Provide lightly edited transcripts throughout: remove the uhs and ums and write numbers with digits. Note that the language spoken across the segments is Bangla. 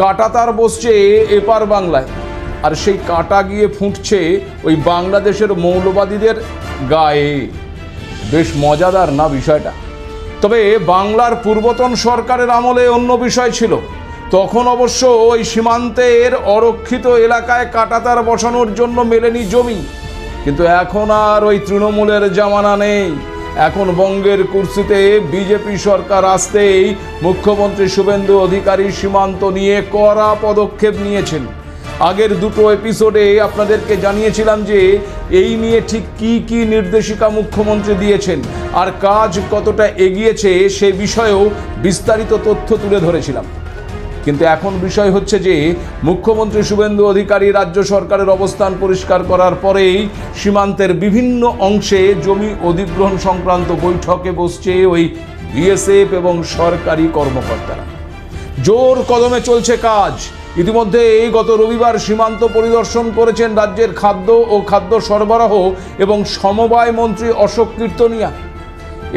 কাঁটাতার বসছে এপার বাংলায়, আর সেই কাঁটা গিয়ে ফুটছে ওই বাংলাদেশের মৌলবাদীদের গায়ে। বেশ মজাদার না বিষয়টা? তবে বাংলার পূর্বতন সরকারের আমলে অন্য বিষয় ছিল। তখন অবশ্য ওই সীমান্তের অরক্ষিত এলাকায় কাঁটাতার বসানোর জন্য মেলেনি জমি। কিন্তু এখন আর ওই তৃণমূলের জামানা নেই। এখন বঙ্গের কুর্সিতে বিজেপি সরকার আসতেই মুখ্যমন্ত্রী শুভেন্দু অধিকারী সীমান্ত নিয়ে কড়া পদক্ষেপ নিয়েছেন। আগের দুটো এপিসোডে আপনাদেরকে জানিয়েছিলাম যে এই নিয়ে ঠিক কি নির্দেশিকা মুখ্যমন্ত্রী দিয়েছেন আর কাজ কতটা এগিয়েছে সে বিষয়েও বিস্তারিত তথ্য তুলে ধরেছিলাম। কিন্তু এখন বিষয় হচ্ছে যে মুখ্যমন্ত্রী শুভেন্দু অধিকারী রাজ্য সরকারের অবস্থান পরিষ্কার করার পরেই সীমান্তের বিভিন্ন অংশে জমি অধিগ্রহণ সংক্রান্ত বৈঠকে বসছে ওই বিএসএফ এবং সরকারি কর্মকর্তারা। জোর কদমে চলছে কাজ। ইতিমধ্যে গত রবিবার সীমান্ত পরিদর্শন করেছেন রাজ্যের খাদ্য ও খাদ্য সরবরাহ এবং সমবায় মন্ত্রী অশোক কীর্তনিয়া।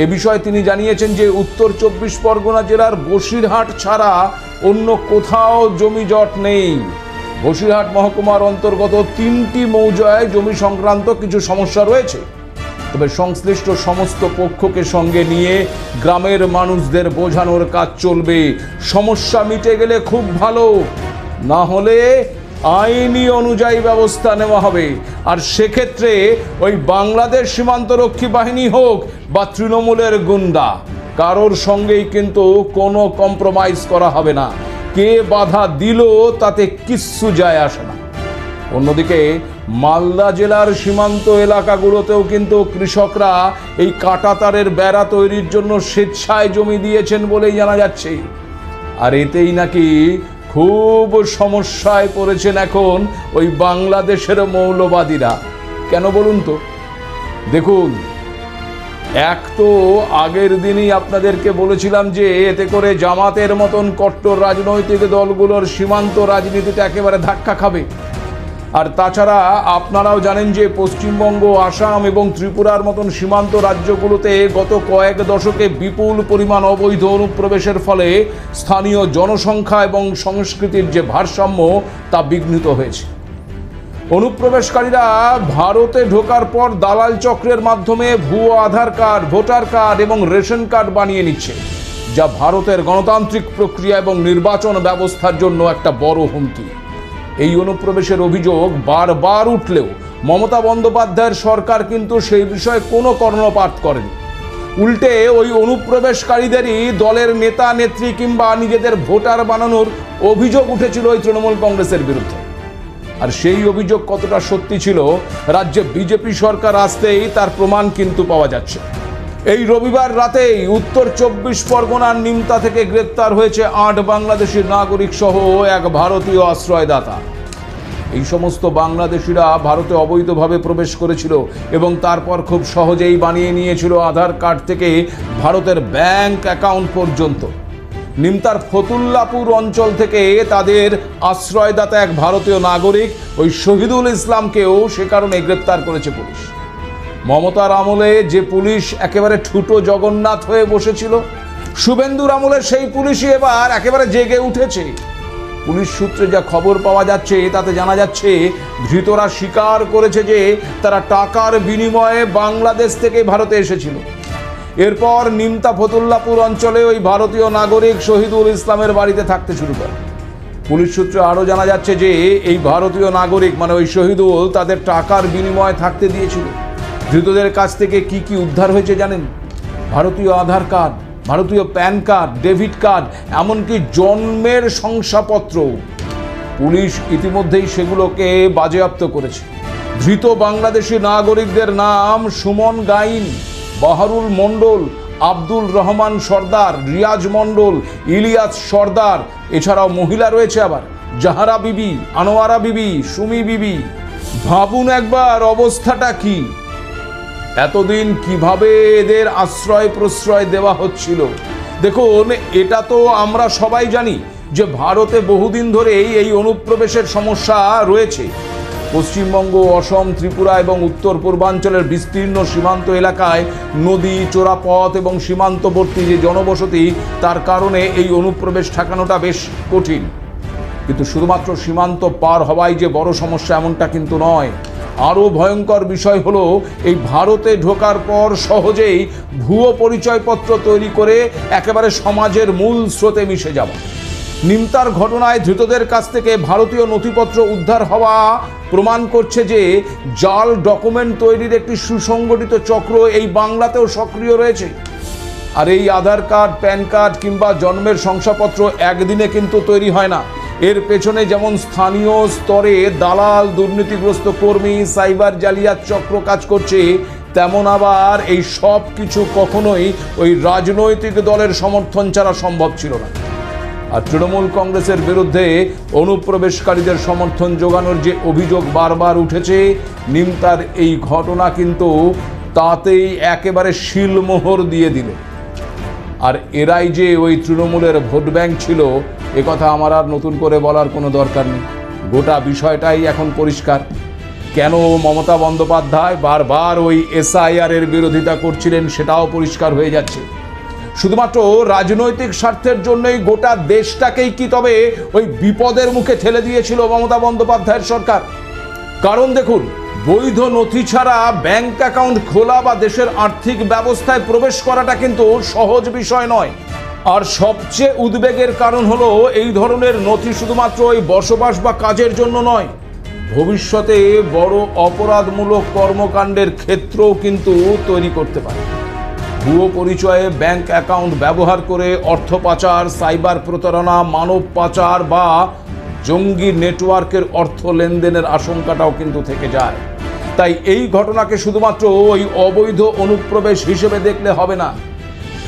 এ বিষয়ে তিনি জানিয়েছেন যে উত্তর 24 পরগনা জেলার বসিরহাট ছাড়া অন্য কোথাও জমি জট নেই। বসিরহাট মহকুমার অন্তর্গত 3টি মৌজায় জমি সংক্রান্ত কিছু সমস্যা রয়েছে, তবে সংশ্লিষ্ট সমস্ত পক্ষকে সঙ্গে নিয়ে গ্রামের মানুষদের বোঝানোর কাজ চলবে। সমস্যা মিটে গেলে খুব ভালো, না হলে আইনি অনুযায়ী ব্যবস্থা নেওয়া হবে। আর সেক্ষেত্রে ওই বাংলাদেশ সীমান্তরক্ষী বাহিনী হোক বা তৃণমূলের গুন্ডা, কারোর সঙ্গেই কিন্তু কোনো কম্প্রোমাইজ করা হবে না। কে বাধা দিল তাতে কিচ্ছু যায় আসে না। অন্যদিকে মালদা জেলার সীমান্ত এলাকাগুলোতেও কিন্তু কৃষকরা এই কাঁটাতারের বেড়া তৈরির জন্য স্বেচ্ছায় জমি দিয়েছেন বলেই জানা যাচ্ছে। আর এতেই নাকি খুব সমস্যায় পড়েছেন এখন ওই বাংলাদেশের মৌলবাদীরা। কেন বলুন তো? দেখুন, এক তো আগের দিনই আপনাদেরকে বলেছিলাম যে এতে করে জামাতের মতন কট্টর রাজনৈতিক দলগুলোর সীমান্ত রাজনীতিতে একেবারে ধাক্কা খাবে। আর তাছাড়া আপনারাও জানেন যে পশ্চিমবঙ্গ, আসাম এবং ত্রিপুরার মতন সীমান্ত রাজ্যগুলোতে গত কয়েক দশকে বিপুল পরিমাণ অবৈধ অনুপ্রবেশের ফলে স্থানীয় জনসংখ্যা এবং সংস্কৃতির যে ভারসাম্য তা বিঘ্নিত হয়েছে। অনুপ্রবেশকারীরা ভারতে ঢোকার পর দালাল চক্রের মাধ্যমে ভুয়ো আধার কার্ড, ভোটার কার্ড এবং রেশন কার্ড বানিয়ে নিচ্ছে, যা ভারতের গণতান্ত্রিক প্রক্রিয়া এবং নির্বাচন ব্যবস্থার জন্য একটা বড় হুমকি। এই অনুপ্রবেশের অভিযোগ বারবার উঠলেও মমতা বন্দ্যোপাধ্যায়ের সরকার কিন্তু সেই বিষয়ে কোনো কর্ণপাত করেনি। উল্টে ওই অনুপ্রবেশকারীদেরই দলের নেতা নেত্রী কিংবা নিজেদের ভোটার বানানোর অভিযোগ উঠেছিল ওই তৃণমূল কংগ্রেসের বিরুদ্ধে। আর সেই অভিযোগ কতটা সত্যি ছিল রাজ্যে বিজেপি সরকার আসতেই তার প্রমাণ কিন্তু পাওয়া যাচ্ছে। এই রবিবার রাতেই উত্তর 24 পরগনার নিমতা থেকে গ্রেপ্তার হয়েছে 8 বাংলাদেশি নাগরিক সহ এক ভারতীয় আশ্রয়দাতা। এই সমস্ত বাংলাদেশিরা ভারতে অবৈধভাবে প্রবেশ করেছিল এবং তারপর খুব সহজেই বানিয়ে নিয়েছিল আধার কার্ড থেকে ভারতের ব্যাংক অ্যাকাউন্ট পর্যন্ত। নিমতার ফতুল্লাপুর অঞ্চল থেকে তাদের আশ্রয়দাতা এক ভারতীয় নাগরিক ওই শহীদুল ইসলামকেও সে কারণে গ্রেপ্তার করেছে পুলিশ। মমতার আমলে যে পুলিশ একেবারে ঠুটো জগন্নাথ হয়ে বসেছিল, শুভেন্দুর আমলে সেই পুলিশই এবার একেবারে জেগে উঠেছে। পুলিশ সূত্রে যা খবর পাওয়া যাচ্ছে তাতে জানা যাচ্ছে ধৃতরা স্বীকার করেছে যে তারা টাকার বিনিময়ে বাংলাদেশ থেকে ভারতে এসেছিল। এরপর নিমতা ফতুল্লাপুর অঞ্চলে ওই ভারতীয় নাগরিক শহীদুল ইসলামের বাড়িতে থাকতে শুরু করে। পুলিশ সূত্রে আরও জানা যাচ্ছে যে এই ভারতীয় নাগরিক মানে ওই শহীদুল তাদের টাকার বিনিময়ে থাকতে দিয়েছিল। ধৃতদের কাছ থেকে কি উদ্ধার হয়েছে জানেন? ভারতীয় আধার কার্ড, ভারতীয় প্যান কার্ড, ডেবিট কার্ড, এমনকি জন্মের শংসাপত্র। পুলিশ ইতিমধ্যেই সেগুলোকে বাজেয়াপ্ত করেছে। ধৃত বাংলাদেশি নাগরিকদের নাম সুমন গাইন, বাহারুল মণ্ডল, আব্দুল রহমান সর্দার, রিয়াজ মণ্ডল, ইলিয়াস সর্দার। এছাড়াও মহিলা রয়েছে আবার জাহারা বিবি, আনোয়ারা বিবি, সুমি বিবি। ভাবুন একবার অবস্থাটা কি। এতদিন কিভাবে এদের আশ্রয় প্রশ্রয় দেওয়া হচ্ছিল। দেখুন, এটা তো আমরা সবাই জানি যে ভারতে বহুদিন ধরেই এই অনুপ্রবেশের সমস্যা রয়েছে। পশ্চিমবঙ্গ, অসম, ত্রিপুরা এবং উত্তর পূর্বাঞ্চলের বিস্তীর্ণ সীমান্ত এলাকায় নদী, চোরাপথ এবং সীমান্তবর্তী যে জনবসতি, তার কারণে এই অনুপ্রবেশ ঠেকানোটা বেশ কঠিন। কিন্তু শুধুমাত্র সীমান্ত পার হওয়াই যে বড় সমস্যা এমনটা কিন্তু নয়। আরও ভয়ঙ্কর বিষয় হলো এই ভারতে ঢোকার পর সহজেই ভুয়ো পরিচয়পত্র তৈরি করে একেবারে সমাজের মূল স্রোতে মিশে যাওয়া। নিমতার ঘটনায় ধৃতদের কাছ থেকে ভারতীয় নথিপত্র উদ্ধার হওয়া প্রমাণ করছে যে জাল ডকুমেন্ট তৈরির একটি সুসংগঠিত চক্র এই বাংলাতেও সক্রিয় রয়েছে। আর এই আধার কার্ড, প্যান কার্ড কিংবা জন্মের শংসাপত্র একদিনে কিন্তু তৈরি হয় না। এর পেছনে যেমন স্থানীয় স্তরে দালাল, দুর্নীতিগ্রস্ত কর্মী, সাইবার জালিয়াত চক্র কাজ করছে, তেমন আবার এই সব কিছু কখনোই ওই রাজনৈতিক দলের সমর্থন ছাড়া সম্ভব ছিল না। আর তৃণমূল কংগ্রেসের বিরুদ্ধে অনুপ্রবেশকারীদের সমর্থন জোগানোর যে অভিযোগ বারবার উঠেছে, নিমতার এই ঘটনা কিন্তু তাতেই একেবারে শিলমোহর দিয়ে দিল। আর এরাই যে ওই তৃণমূলের ভোট ব্যাংক ছিল, একথা আমার আর নতুন করে বলার কোনো দরকার নেই। গোটা বিষয়টাই এখন পরিষ্কার। কেন মমতা বন্দ্যোপাধ্যায় বারবার ওই SIR এর বিরোধিতা করছিলেন সেটাও পরিষ্কার হয়ে যাচ্ছে। শুধুমাত্র রাজনৈতিক স্বার্থের জন্যই গোটা দেশটাকেই কি তবে ওই বিপদের মুখে ঠেলে দিয়েছিল মমতা বন্দ্যোপাধ্যায়ের সরকার? কারণ দেখুন, বৈধ নথি ছাড়া ব্যাংক অ্যাকাউন্ট খোলা বা দেশের আর্থিক ব্যবস্থায় প্রবেশ করাটা কিন্তু সহজ বিষয় নয়। আর সবচেয়ে উদ্বেগের কারণ হলো এই ধরনের নথি শুধুমাত্র ওই বসবাস বা কাজের জন্য নয়, ভবিষ্যতে বড় অপরাধমূলক কর্মকাণ্ডের ক্ষেত্রেও কিন্তু তৈরি করতে পারে। ভুয়ো পরিচয়ে ব্যাংক অ্যাকাউন্ট ব্যবহার করে অর্থ পাচার, সাইবার প্রতারণা, মানব পাচার বা জঙ্গি নেটওয়ার্কের অর্থ লেনদেনের আশঙ্কাটাও কিন্তু থেকে যায়। তাই এই ঘটনাকে শুধুমাত্র ওই অবৈধ অনুপ্রবেশ হিসেবে দেখলে হবে না,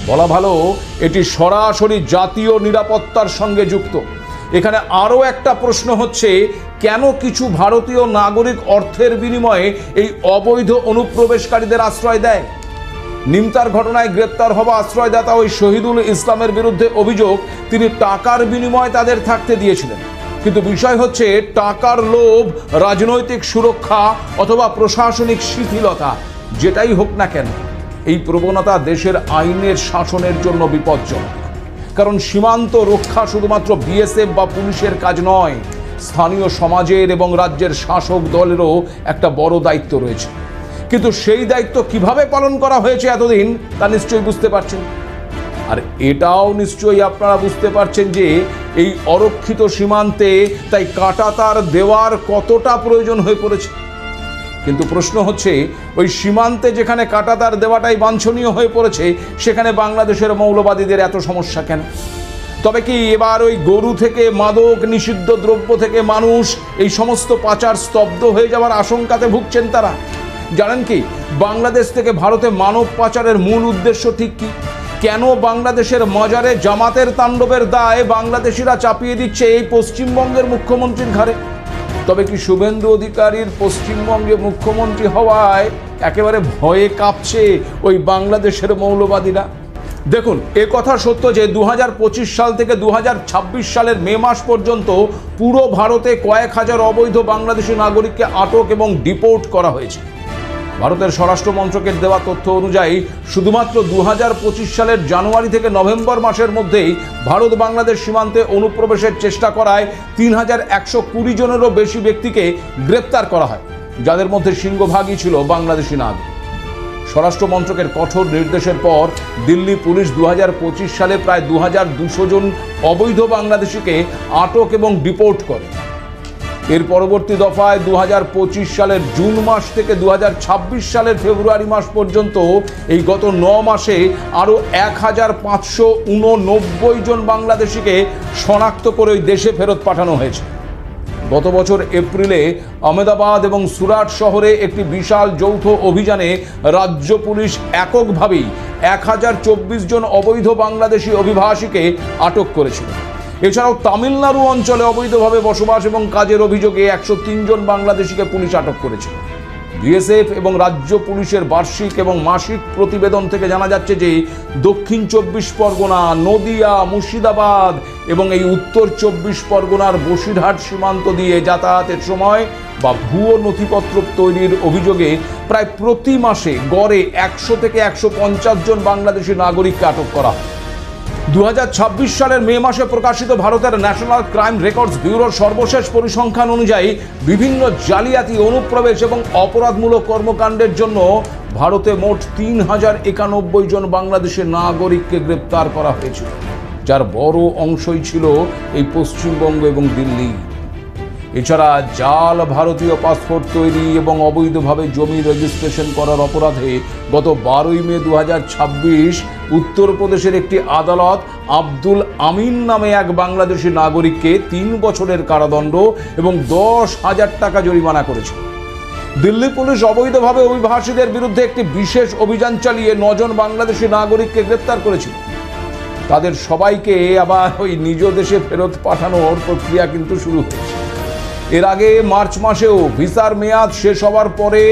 বলা ভালো এটি সরাসরি জাতীয় নিরাপত্তার সঙ্গে যুক্ত। এখানে আরও একটা প্রশ্ন হচ্ছে, কেন কিছু ভারতীয় নাগরিক অর্থের বিনিময়ে এই অবৈধ অনুপ্রবেশকারীদের আশ্রয় দেয়? নিমতার ঘটনায় গ্রেপ্তার হওয়া আশ্রয়দাতা ওই শহীদুল ইসলামের বিরুদ্ধে অভিযোগ তিনি টাকার বিনিময়ে তাদের থাকতে দিয়েছিলেন। কিন্তু বিষয় হচ্ছে, টাকার লোভ, রাজনৈতিক সুরক্ষা অথবা প্রশাসনিক শিথিলতা, যেটাই হোক না কেন, এই প্রবণতা দেশের আইনের শাসনের জন্য বিপজ্জনক। কারণ সীমান্ত রক্ষা শুধুমাত্র BSF বা পুলিশের কাজ নয়, স্থানীয় সমাজের এবং রাজ্যের শাসক দলেরও একটা বড় দায়িত্ব রয়েছে। কিন্তু সেই দায়িত্ব কিভাবে পালন করা হয়েছে এতদিন, তা নিশ্চয়ই বুঝতে পারছেন। আর এটাও নিশ্চয়ই আপনারা বুঝতে পারছেন যে এই অরক্ষিত সীমান্তে তাই কাঁটাতার দেওয়ার কতটা প্রয়োজন হয়ে পড়েছে। কিন্তু প্রশ্ন হচ্ছে, ওই সীমান্তে যেখানে কাঁটাতার দেওয়াটাই বাঞ্ছনীয় হয়ে পড়েছে, সেখানে বাংলাদেশের মৌলবাদীদের এত সমস্যা কেন? তবে কি এবার ওই গরু থেকে মাদক, নিষিদ্ধ দ্রব্য থেকে মানুষ, এই সমস্ত পাচার স্তব্ধ হয়ে যাওয়ার আশঙ্কাতে ভুগছেন তারা? জানেন কি, বাংলাদেশ থেকে ভারতে মানব পাচারের মূল উদ্দেশ্য ঠিক কি? কেন বাংলাদেশের মাজারে জামাতের তাণ্ডবের দায় বাংলাদেশিরা চাপিয়ে দিচ্ছে এই পশ্চিমবঙ্গের মুখ্যমন্ত্রীর ঘাড়ে? তবে কি শুভেন্দু অধিকারীর পশ্চিমবঙ্গে মুখ্যমন্ত্রী হওয়ায় একেবারে ভয়ে কাঁপছে ওই বাংলাদেশের মৌলবাদীরা? দেখুন, এ কথা সত্য যে 2025 সাল থেকে 2026 সালের মে মাস পর্যন্ত পুরো ভারতে কয়েক হাজার অবৈধ বাংলাদেশি নাগরিককে আটক এবং ডিপোর্ট করা হয়েছে। ভারতের স্বরাষ্ট্র মন্ত্রকের দেওয়া তথ্য অনুযায়ী শুধুমাত্র 2025 সালের জানুয়ারি থেকে নভেম্বর মাসের মধ্যেই ভারত বাংলাদেশ সীমান্তে অনুপ্রবেশের চেষ্টা করায় 3120 জনেরও বেশি ব্যক্তিকে গ্রেপ্তার করা হয়, যাদের মধ্যে সিংহভাগই ছিল বাংলাদেশি নাগরিক। স্বরাষ্ট্র মন্ত্রকের কঠোর নির্দেশের পর দিল্লি পুলিশ 2025 সালে প্রায় 2200 জন অবৈধ বাংলাদেশিকে আটক এবং ডিপোর্ট করে। এর পরবর্তী দফায় 2025 সালের জুন মাস থেকে 2026 সালের ফেব্রুয়ারি মাস পর্যন্ত এই গত 9 মাসে আরও 1589 জন বাংলাদেশিকে শনাক্ত করে ওই দেশে ফেরত পাঠানো হয়েছে। গত বছর এপ্রিলে আহমেদাবাদ এবং সুরাট শহরে একটি বিশাল যৌথ অভিযানে রাজ্য পুলিশ এককভাবেই 1024 জন অবৈধ বাংলাদেশি অভিবাসীকে আটক করেছিল। এছাড়াও তামিলনাড়ু অঞ্চলে অবৈধভাবে বসবাস এবং কাজের অভিযোগে 103 জন বাংলাদেশিকে পুলিশ আটক করেছিল। BSF এবং রাজ্য পুলিশের বার্ষিক এবং মাসিক প্রতিবেদন থেকে জানা যাচ্ছে যে দক্ষিণ 24 পরগনা, নদিয়া, মুর্শিদাবাদ এবং এই উত্তর 24 পরগনার বসিরহাট সীমান্ত দিয়ে যাতায়াতের সময় বা ভুয়ো নথিপত্র তৈরির অভিযোগে প্রায় প্রতি মাসে গড়ে 100 থেকে 150 জন বাংলাদেশি নাগরিককে আটক করা হয়। 2026 সালের মে মাসে প্রকাশিত ভারতের ন্যাশনাল ক্রাইম রেকর্ডস ব্যুরোর সর্বশেষ পরিসংখ্যান অনুযায়ী বিভিন্ন জালিয়াতি, অনুপ্রবেশ এবং অপরাধমূলক কর্মকাণ্ডের জন্য ভারতে মোট 3091 জন বাংলাদেশি নাগরিককে গ্রেপ্তার করা হয়েছিল, যার বড় অংশই ছিল এই পশ্চিমবঙ্গ এবং দিল্লি। এছাড়া জাল ভারতীয় পাসপোর্ট তৈরি এবং অবৈধভাবে জমি রেজিস্ট্রেশন করার অপরাধে গত 12 মে 2026 উত্তরপ্রদেশের একটি আদালত আব্দুল আমিন নামে এক বাংলাদেশি নাগরিককে 3 বছরের কারাদণ্ড এবং 10,000 টাকা জরিমানা করেছে। দিল্লি পুলিশ অবৈধভাবে অভিবাসীদের বিরুদ্ধে একটি বিশেষ অভিযান চালিয়ে 9 জন বাংলাদেশি নাগরিককে গ্রেপ্তার করেছিল। তাদের সবাইকে আবার ওই নিজ দেশে ফেরত পাঠানোর প্রক্রিয়া কিন্তু শুরু হয়েছে। এর আগে মার্চ মাসেও ভিসার মেয়াদ শেষ হওয়ার পরে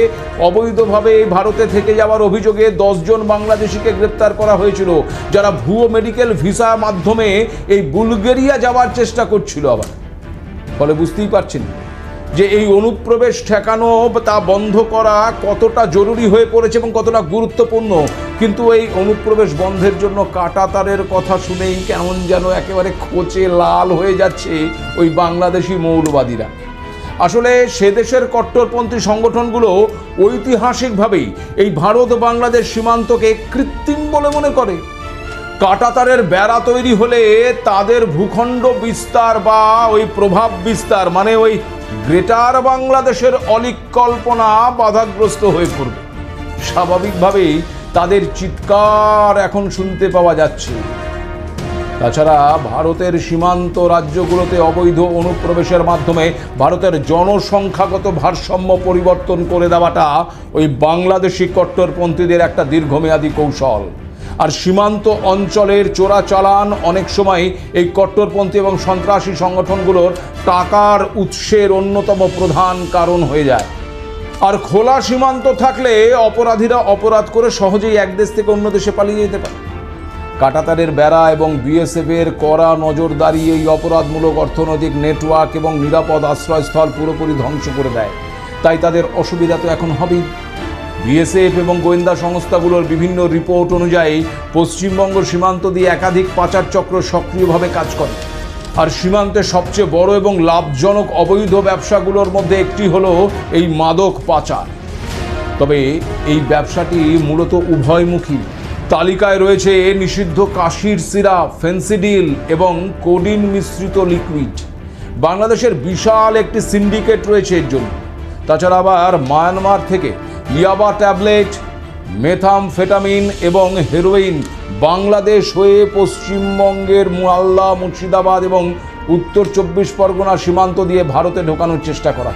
অবৈধভাবে ভারতে থেকে যাওয়ার অভিযোগে 10 জন বাংলাদেশিকে গ্রেপ্তার করা হয়েছিল, যারা ভুয়ো মেডিকেল ভিসা মাধ্যমে এই বুলগেরিয়া যাওয়ার চেষ্টা করছিল। আবার ফলে বুঝতেই পারছেন যে এই অনুপ্রবেশ ঠেকানো, তা বন্ধ করা কতটা জরুরি হয়ে পড়েছে এবং কতটা গুরুত্বপূর্ণ। কিন্তু এই অনুপ্রবেশ বন্ধের জন্য কাঁটাতারের কথা শুনেই কেমন যেন একেবারে খোঁচে লাল হয়ে যাচ্ছে ওই বাংলাদেশি মৌলবাদীরা। আসলে সে দেশের কট্টরপন্থী সংগঠনগুলো ঐতিহাসিকভাবেই এই ভারত বাংলাদেশ সীমান্তকে কৃত্রিম বলে মনে করে। কাঁটাতারের বেড়া তৈরি হলে তাদের ভূখণ্ড বিস্তার বা ওই প্রভাব বিস্তার, মানে ওই গ্রেটার বাংলাদেশের অলীক কল্পনা বাধাগ্রস্ত হয়ে পড়বে। স্বাভাবিকভাবেই তাদের চিৎকার এখন শুনতে পাওয়া যাচ্ছে। তাছাড়া ভারতের সীমান্ত রাজ্যগুলোতে অবৈধ অনুপ্রবেশের মাধ্যমে ভারতের জনসংখ্যাগত ভারসাম্য পরিবর্তন করে দেওয়াটা ওই বাংলাদেশি কট্টরপন্থীদের একটা দীর্ঘমেয়াদী কৌশল। আর সীমান্ত অঞ্চলের চোরাচালান অনেক সময় এই কট্টরপন্থী এবং সন্ত্রাসী সংগঠনগুলোর টাকার উৎসের অন্যতম প্রধান কারণ হয়ে যায়। আর খোলা সীমান্ত থাকলে অপরাধীরা অপরাধ করে সহজেই এক দেশ থেকে অন্য দেশে পালিয়ে যেতে পারে। কাঁটাতারের বেড়া এবং বিএসএফ এর কড়া নজরদারি এই অপরাধমূলক অর্থনৈতিক নেটওয়ার্ক এবং নিরাপদ আশ্রয়স্থল পুরোপুরি ধ্বংস করে দেয়। তাই তাদের অসুবিধা তো এখন হবেই। বিএসএফ এবং গোয়েন্দা সংস্থাগুলোর বিভিন্ন রিপোর্ট অনুযায়ী পশ্চিমবঙ্গ সীমান্ত দিয়ে একাধিক পাচার চক্র সক্রিয়ভাবে কাজ করে। আর সীমান্তে সবচেয়ে বড় এবং লাভজনক অবৈধ ব্যবসাগুলোর মধ্যে একটি হলো এই মাদক পাচার। তবে এই ব্যবসাটি মূলত উভয়মুখী। তালিকায় রয়েছে নিষিদ্ধ কাশির সিরাপ, ফেন্সিডিল এবং কোডিন মিশ্রিত লিকুইড। বাংলাদেশের বিশাল একটি সিন্ডিকেট রয়েছে এর জন্য। তাছাড়া আবার মায়ানমার থেকে ইয়াবা ট্যাবলেট, মেথামফেটামিন এবং হেরোইন বাংলাদেশ হয়ে পশ্চিমবঙ্গের মালদা, মুর্শিদাবাদ এবং উত্তর 24 পরগনা সীমান্ত দিয়ে ভারতে ঢোকানোর চেষ্টা করা।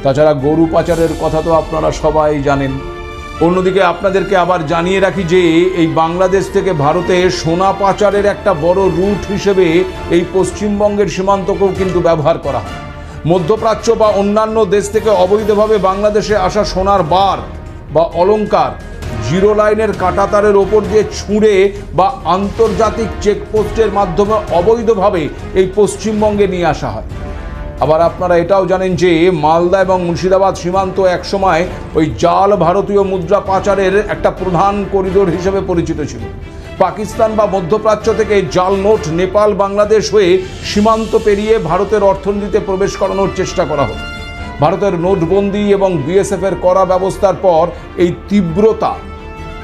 তাছাড়া গরু পাচারের কথা তো আপনারা সবাই জানেন। অন্যদিকে আপনাদেরকে আবার জানিয়ে রাখি যে এই বাংলাদেশ থেকে ভারতে সোনা পাচারের একটা বড় রুট হিসেবে এই পশ্চিমবঙ্গের সীমান্তকেও কিন্তু ব্যবহার করা হয়। মধ্যপ্রাচ্য বা অন্যান্য দেশ থেকে অবৈধভাবে বাংলাদেশে আসা সোনার বার বা অলংকার জিরো লাইনের কাঁটাতারের ওপর দিয়ে ছুঁড়ে বা আন্তর্জাতিক চেকপোস্টের মাধ্যমে অবৈধভাবে এই পশ্চিমবঙ্গে নিয়ে আসা হয়। আবার আপনারা এটাও জানেন যে মালদা এবং মুর্শিদাবাদ সীমান্ত একসময় ওই জাল ভারতীয় মুদ্রা পাচারের একটা প্রধান করিডোর হিসেবে পরিচিত ছিল। পাকিস্তান বা মধ্যপ্রাচ্য থেকে জাল নোট নেপাল, বাংলাদেশ হয়ে সীমান্ত পেরিয়ে ভারতের অর্থনীতিতে প্রবেশ করানোর চেষ্টা করা হতো। ভারতের নোটবন্দি এবং বিএসএফ এর কড়া ব্যবস্থার পর এই তীব্রতা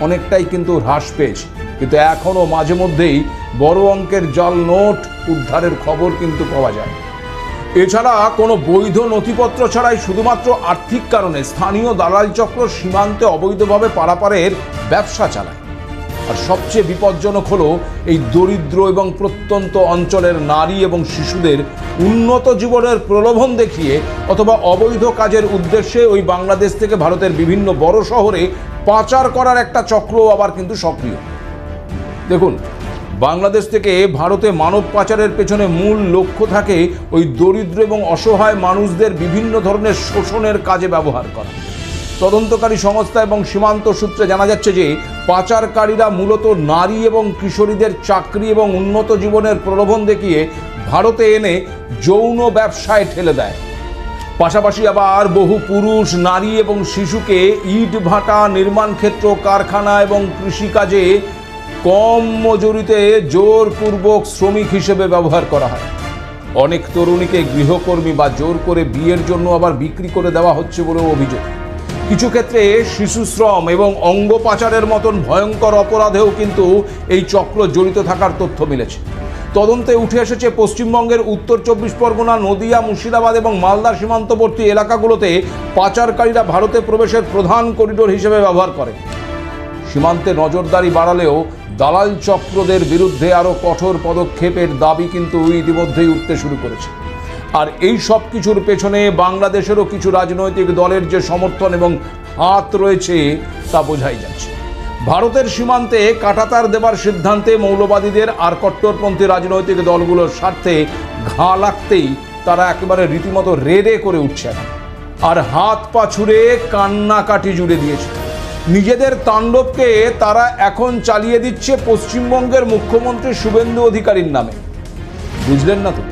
অনেকটাই কিন্তু হ্রাস পেয়েছে, কিন্তু এখনও মাঝে মধ্যেই বড় অঙ্কের জাল নোট উদ্ধারের খবর কিন্তু পাওয়া যায়। এছাড়া কোনো বৈধ নথিপত্র ছাড়াই শুধুমাত্র আর্থিক কারণে স্থানীয় দালাল চক্র সীমান্তে অবৈধভাবে পারাপারের ব্যবসা চালায়। আর সবচেয়ে বিপজ্জনক হলো এই দরিদ্র এবং প্রত্যন্ত অঞ্চলের নারী এবং শিশুদের উন্নত জীবনের প্রলোভন দেখিয়ে অথবা অবৈধ কাজের উদ্দেশ্যে ওই বাংলাদেশ থেকে ভারতের বিভিন্ন বড় শহরে পাচার করার একটা চক্র আবার কিন্তু সক্রিয়। দেখুন, বাংলাদেশ থেকে ভারতে মানব পাচারের পেছনে মূল লক্ষ্য থাকে ওই দরিদ্র এবং অসহায় মানুষদের বিভিন্ন ধরনের শোষণের কাজে ব্যবহার করা। তদন্তকারী সংস্থা এবং সীমান্ত সূত্রে জানা যাচ্ছে যে পাচারকারীরা মূলত নারী এবং কিশোরীদের চাকরি এবং উন্নত জীবনের প্রলোভন দেখিয়ে ভারতে এনে যৌন ব্যবসায় ঠেলে দেয়। পাশাপাশি আবার বহু পুরুষ, নারী এবং শিশুকে ইট ভাটা, নির্মাণ ক্ষেত্র, কারখানা এবং কৃষিকাজে কম মজুরিতে জোরপূর্বক শ্রমিক হিসেবে ব্যবহার করা হয়। অনেক তরুণীকে গৃহকর্মী বা জোর করে বিয়ের জন্য আবার বিক্রি করে দেওয়া হচ্ছে বলেও অভিযোগ। কিছু ক্ষেত্রে শিশু শ্রম এবং অঙ্গ পাচারের মতন ভয়ঙ্কর অপরাধেও কিন্তু এই চক্র জড়িত থাকার তথ্য মিলেছে। তদন্তে উঠে এসেছে পশ্চিমবঙ্গের উত্তর 24 পরগনা, নদিয়া, মুর্শিদাবাদ এবং মালদা সীমান্তবর্তী এলাকাগুলোতে পাচারকারীরা ভারতে প্রবেশের প্রধান করিডোর হিসেবে ব্যবহার করে। সীমান্তে নজরদারি বাড়ালেও দালাল চক্রদের বিরুদ্ধে আরও কঠোর পদক্ষেপের দাবি কিন্তু ইতিমধ্যেই উঠতে শুরু করেছে। আর এই সব কিছুর পেছনে বাংলাদেশেরও কিছু রাজনৈতিক দলের যে সমর্থন এবং হাত রয়েছে তা বোঝাই যাচ্ছে। ভারতের সীমান্তে কাঁটাতার দেবার সিদ্ধান্তে মৌলবাদীদের আর কট্টরপন্থী রাজনৈতিক দলগুলোর স্বার্থে ঘা লাগতেই তারা একেবারে রীতিমতো রেড়ে করে উঠছে আর হাত পা ছুড়ে কান্নাকাটি জুড়ে দিয়েছে। নিজেদের তাণ্ডবকে তারা এখন চালিয়ে দিচ্ছে পশ্চিমবঙ্গের মুখ্যমন্ত্রী শুভেন্দু অধিকারীর নামে। বুঝলেন না তো?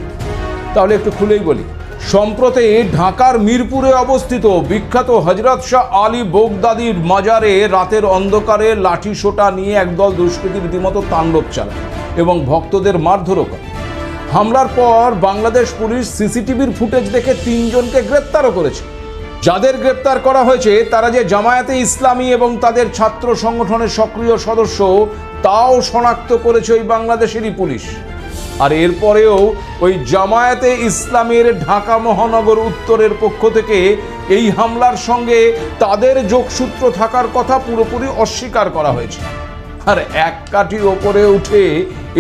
তাহলে একটু খুলেই বলি। সম্প্রতি ঢাকার মিরপুরে অবস্থিত বিখ্যাত হজরত শাহ আলী বোগদাদির মাজারে রাতের অন্ধকারে লাঠি সোটা নিয়ে একদল দুষ্কৃতী রীতিমতো তাণ্ডব চালায় এবং ভক্তদের মারধরও করে। হামলার পর বাংলাদেশ পুলিশ সিসিটিভির ফুটেজ দেখে 3 জনকে গ্রেপ্তারও করেছে। যাদের গ্রেপ্তার করা হয়েছে তারা যে জামায়াতে ইসলামী এবং তাদের ছাত্র সংগঠনের সক্রিয় সদস্য তাও শনাক্ত করেছে ওই বাংলাদেশেরই পুলিশ। আর এরপরেও ওই জামায়াতে ইসলামের ঢাকা মহানগর উত্তরের পক্ষ থেকে এই হামলার সঙ্গে তাদের যোগসূত্র থাকার কথা পুরোপুরি অস্বীকার করা হয়েছে। আর এক কাঠির ওপরে উঠে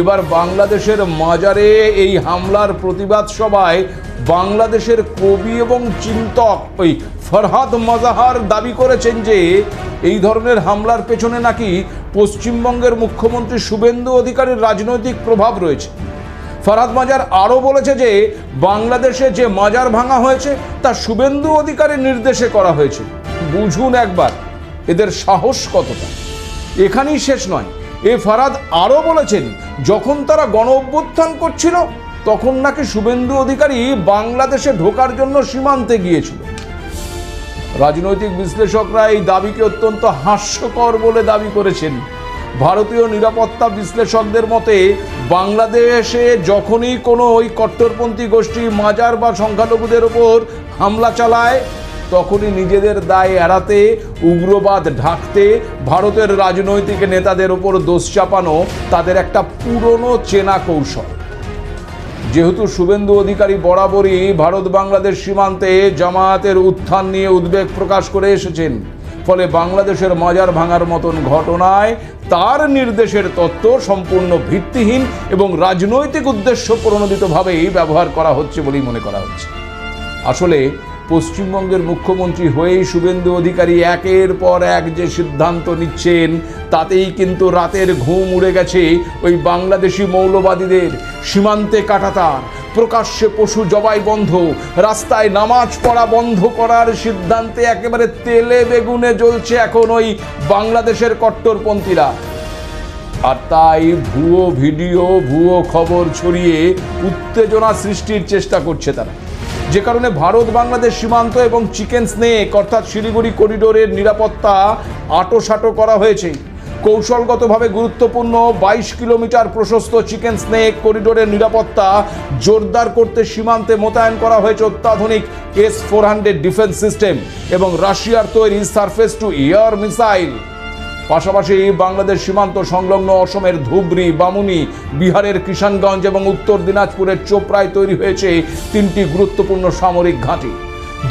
এবার বাংলাদেশের মাজারে এই হামলার প্রতিবাদ সভায় বাংলাদেশের কবি এবং চিন্তক ওই ফরহাদ মাজাহার দাবি করেছেন যে এই ধরনের হামলার পেছনে নাকি পশ্চিমবঙ্গের মুখ্যমন্ত্রী শুভেন্দু অধিকারীর রাজনৈতিক প্রভাব রয়েছে। ফরহাদ মাজার আরও বলেছে যে বাংলাদেশে যে মাজার ভাঙা হয়েছে তা শুভেন্দু অধিকারীর নির্দেশে করা হয়েছে। বুঝুন একবার এদের সাহস কতটা। এখানেই শেষ নয়, ফরহাদ আরও বলেছেন যখন তারা গণ অভ্যুত্থান করছিল তখন নাকি শুভেন্দু অধিকারী বাংলাদেশে ঢোকার জন্য সীমান্তে গিয়েছিল। রাজনৈতিক বিশ্লেষকরা এই দাবিকে অত্যন্ত হাস্যকর বলে দাবি করেছেন। ভারতীয় নিরাপত্তা বিশ্লেষকদের মতে বাংলাদেশে যখনই কোনো ওই কট্টরপন্থী গোষ্ঠী মাজার বা সংখ্যালঘুদের ওপর হামলা চালায় তখনই নিজেদের দায় এড়াতে, উগ্রবাদ ঢাকতে ভারতের রাজনৈতিক নেতাদের ওপর দোষ চাপানো তাদের একটা পুরনো চেনা কৌশল। যেহেতু শুভেন্দু অধিকারী বরাবরই ভারত বাংলাদেশ সীমান্তে জামায়াতের উত্থান নিয়ে উদ্বেগ প্রকাশ করে এসেছেন, ফলে বাংলাদেশের মাজার ভাঙার মতন ঘটনায় তার নির্দেশের তত্ত্ব সম্পূর্ণ ভিত্তিহীন এবং রাজনৈতিক উদ্দেশ্য প্রণোদিতভাবেই ব্যবহার করা হচ্ছে বলেই মনে করা হচ্ছে। আসলে পশ্চিমবঙ্গের মুখ্যমন্ত্রী হয়েই শুভেন্দু অধিকারী একের পর এক যে সিদ্ধান্ত নিচ্ছেন তাতেই কিন্তু রাতের ঘুম উড়ে গেছে ওই বাংলাদেশি মৌলবাদীদের। সীমান্তে কাঁটাতার, প্রকাশ্যে পশু জবাই বন্ধ, রাস্তায় নামাজ পড়া বন্ধ করার সিদ্ধান্তে একেবারে তেলে বেগুনে জ্বলছে এখন ওই বাংলাদেশের কট্টরপন্থীরা। আর তাই ভুয়ো ভিডিও, ভুয়ো খবর ছড়িয়ে উত্তেজনা সৃষ্টির চেষ্টা করছে তারা, যে কারণে ভারত বাংলাদেশ সীমান্ত এবং চিকেন স্নেক অর্থাৎ শিলিগুড়ি করিডোরের নিরাপত্তা আঁটোসাঁটো করা হয়েছে। কৌশলগতভাবে গুরুত্বপূর্ণ 22 কিলোমিটার প্রশস্ত চিকেন স্নেক করিডোরের নিরাপত্তা জোরদার করতে সীমান্তে মোতায়েন করা হয়েছে অত্যাধুনিক S-400 ডিফেন্স সিস্টেম এবং রাশিয়ার তৈরি সারফেস টু এয়ার মিসাইল। পাশাপাশি বাংলাদেশ সীমান্ত সংলগ্ন অসমের ধুবড়ি, বামুনি, বিহারের কিষানগঞ্জ এবং উত্তর দিনাজপুরের চোপড়ায় তৈরি হয়েছে 3টি গুরুত্বপূর্ণ সামরিক ঘাঁটি।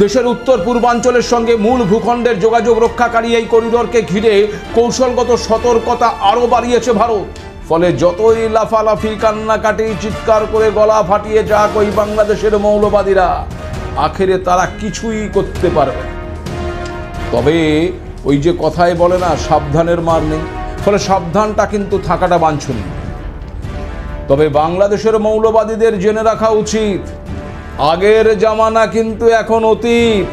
দেশের উত্তর পূর্বাঞ্চলের সঙ্গে মূল ভূখণ্ডের যোগাযোগ রক্ষাকারী এই করিডোরকে ঘিরে কৌশলগত সতর্কতা আরও বাড়িয়েছে ভারত। ফলে যতই লাফালাফি, কান্নাকাটি, চিৎকার করে গলা ফাটিয়ে যাক ওই বাংলাদেশের মৌলবাদীরা, আখেরে তারা কিছুই করতে পারবে। তবে ওই যে কথায় বলে না, সাবধানের মার নেই, ফলে সাবধানটা কিন্তু থাকাটা বাঞ্ছনীয়। তবে বাংলাদেশের মৌলবাদীদের জেনে রাখা উচিত, আগের জামানা কিন্তু এখন অতীত,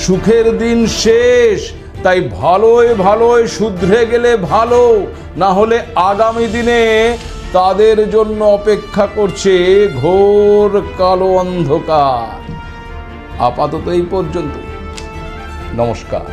সুখের দিন শেষ। তাই ভালোই ভালোই শুধরে গেলে ভালো, না হলে আগামী দিনে তাদের জন্য অপেক্ষা করছে ঘোর কালো অন্ধকার। আপাতত এই পর্যন্ত। নমস্কার।